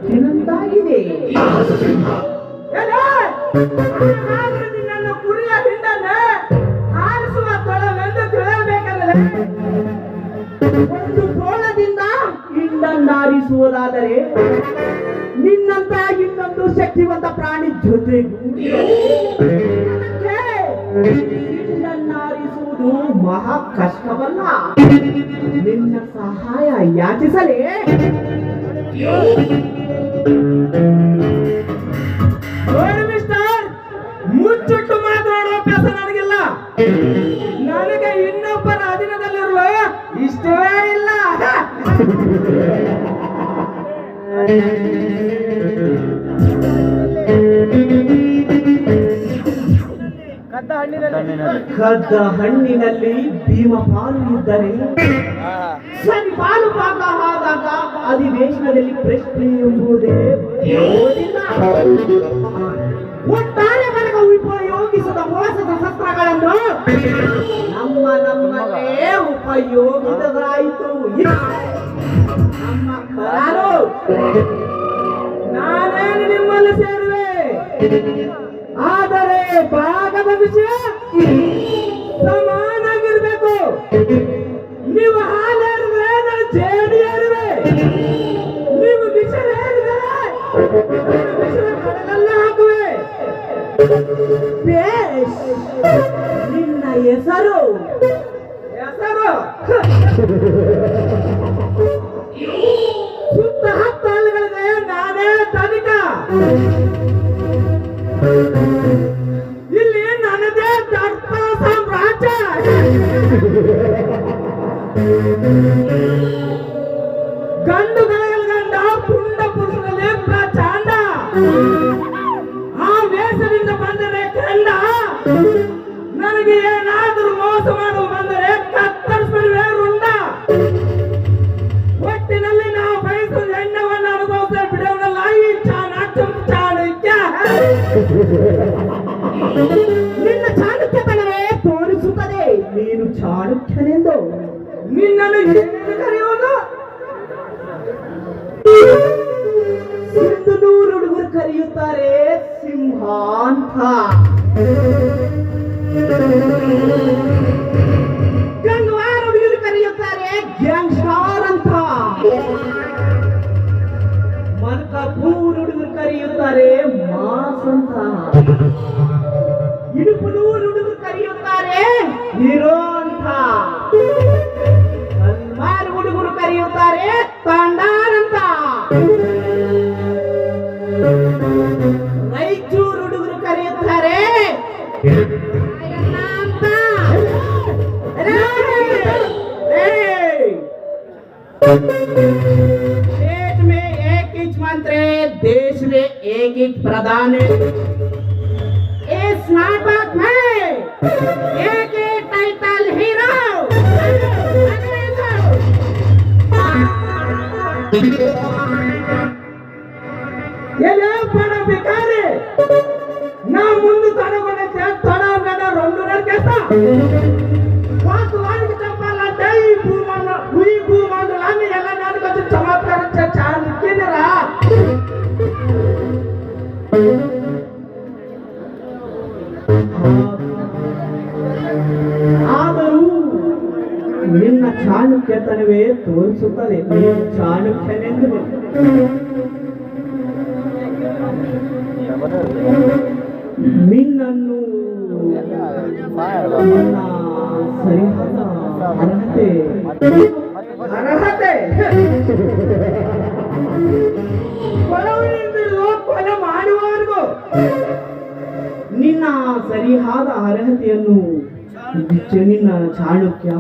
ಹುಟ್ಟಿನಂತಾಗಿದೆ. ನಿನ್ನನ್ನು ಕುರಿಯ ಹಿಂಡನ್ನು ಹಾರಿಸುವ ತೊಳವೆಂದು ತಿಳಿಯಬೇಕಂದ್ರೆ ಒಂದು ತೋಳದಿಂದ ಹಿಂಡನ್ನಾರಿಸುವುದಾದರೆ ನಿನ್ನಂತ ಇನ್ನೊಂದು ಶಕ್ತಿವಂತ ಪ್ರಾಣಿ ಜೊತೆಗೂಡಿ ಹಿಂಡನ್ನಾರಿಸುವುದು ಮಹಾ ಕಷ್ಟವಲ್ಲ. ನಿನ್ನ ಸಹಾಯ ಯಾಚಿಸಲೇ? ನೋಡಿ ಮಿಸ್ಟರ್, ಮುಚ್ಚಿಟ್ಟು ಮಾತನಾಡುವ ಅಭ್ಯಾಸ ನನಗಿಲ್ಲ. ನನಗೆ ಇನ್ನೊಬ್ಬರ ಅಧೀನದಲ್ಲಿರುವ ಇಷ್ಟವೇ ಇಲ್ಲ. ಕದ್ದ ಹಣ್ಣಿನಲ್ಲಿ ಭೀಮ ಪಾಲು ಇದ್ದರೆ ಸರಿ ಪಾಲು ಪಾಕ ಆದಾಗ ಅಧಿವೇಶನದಲ್ಲಿ ಪ್ರಶ್ನೆ ಎಂಬುದೇ ಒಟ್ಟಾರೆ ಮನಗ ಉಪಯೋಗಿಸಿದ ಮೋಸದ ಶಸ್ತ್ರಗಳನ್ನು ನಮ್ಮಲ್ಲೇ ಉಪಯೋಗಿಸಲಾಯಿತು. ನಮ್ಮ ಕಾರು ನಾನೇನು ನಿಮ್ಮಲ್ಲಿ ಸೇರುವೆ, ಆದರೆ ಭಾಗದ ವಿಷಯ ಸಮಾನಾಗಿರ್ಬೇಕು. ನೀವು ಹಾಲು ಏರಿದ್ರೆ ನಾನು ಜೇಡಿ ಏರುವೆ, ನೀವು ವಿಷಯ ಏರಿದ್ರೆ ಕಡಲಲ್ಲೇ ಹಾಕುವೆ. ಬೇಷ್, ನಿನ್ನ ಹೆಸರು ಸುತ್ತ ಹತ್ತಾಳುಗಳಿಗೆ ನಾನೇ ತನಿಕ. ಇಲ್ಲಿ ನನ್ನದೇ ದರ್ಪ ಸಾಮ್ರಾಜ್ಯ. ಗಂಡು ಗಂಡ ಪುಂಡ ಪುರುಷರಲ್ಲಿ ಪ್ರಚಂಡ. ಆ ವೇಷದಿಂದ ಬಂದರೆ ಕಂಡ, ನನಗೆ ಏನಾದರೂ ಮೋಸ ಮಾಡುವ ಬಂದರೆ ಕತ್ತರಿಸಿಬಿಡುವೆ ರುಂಡ. ಒಟ್ಟಿನಲ್ಲಿ ನಾವು ಬಯಸುವ ಎಣ್ಣವನ್ನು ಅನುಭವಿಸ ಬಿಡುವುದಲ್ಲ ಈ ಚಾಣಕ್ಯ. ನಿನ್ನ ಚಾಣಕ್ಯತನವೇ ತೋರಿಸುತ್ತದೆ ನೀನು ಚಾಣಕ್ಯನೆಂದು. ನಿನ್ನನ್ನು ಏನೆಂದು ಕರೆಯುವುದು? 100 ಹುಡುಗರು ಕರೆಯುತ್ತಾರೆ ಸಿಂಹ ಅಂತ. ಗಂಗವಾರ ಹುಡುಗರು ಕರೆಯುತ್ತಾರೆ ಗ್ಯಾಂಗ್ಸ್ಟಾರ್ ಅಂತ. ಮಲ್ಕಾಪುರ ಹುಡುಗರು ಕರೆಯುತ್ತಾರೆ ಮಾಸ್ ಅಂತ. ಇಡುಪುನೂರು ಹುಡುಗರು ಕರೆಯುತ್ತಾರೆ ಹೀರೋ ಅಂತ. ಹಲ್ಮಾರು ಹುಡುಗರು ಕರೆಯುತ್ತಾರೆ ತಾಂಡಾರ್ ಅಂತ. ರಾಯಚೂರು ಹುಡುಗರು ಕರೆಯುತ್ತಾರೆ ಅಂತ. देश में एक ही मंत्री, देश में एक ही प्रधान. इस नाटक में एक ही टाइटल हीरो. ये बड़ा बेकार है ना. मुंडू तड़कोने तड़ा रोंडू कैसा वास्तवाనికి చెప్పాలంటే ఈ భూమండలాన్ని ఎలా నాటకొచ్చి చమత్కరించే చాణక్యరా. ಆದರೂ ನಿನ್ನ ಚಾಣಕ್ಯತನವೇ ತೋರಿಸುತ್ತದೆ ನೀನು ಚಾಣಕ್ಯನೆಂದು. ನಿನ್ನನ್ನು ಸರಿಯಾದ ಅರ್ಹತೆ ಕೊಲೆ ಮಾಡುವವರೆಗೂ ನಿನ್ನ ಸರಿಯಾದ ಅರ್ಹತೆಯನ್ನು ನಿನ್ನ ಚಾಣಕ್ಯ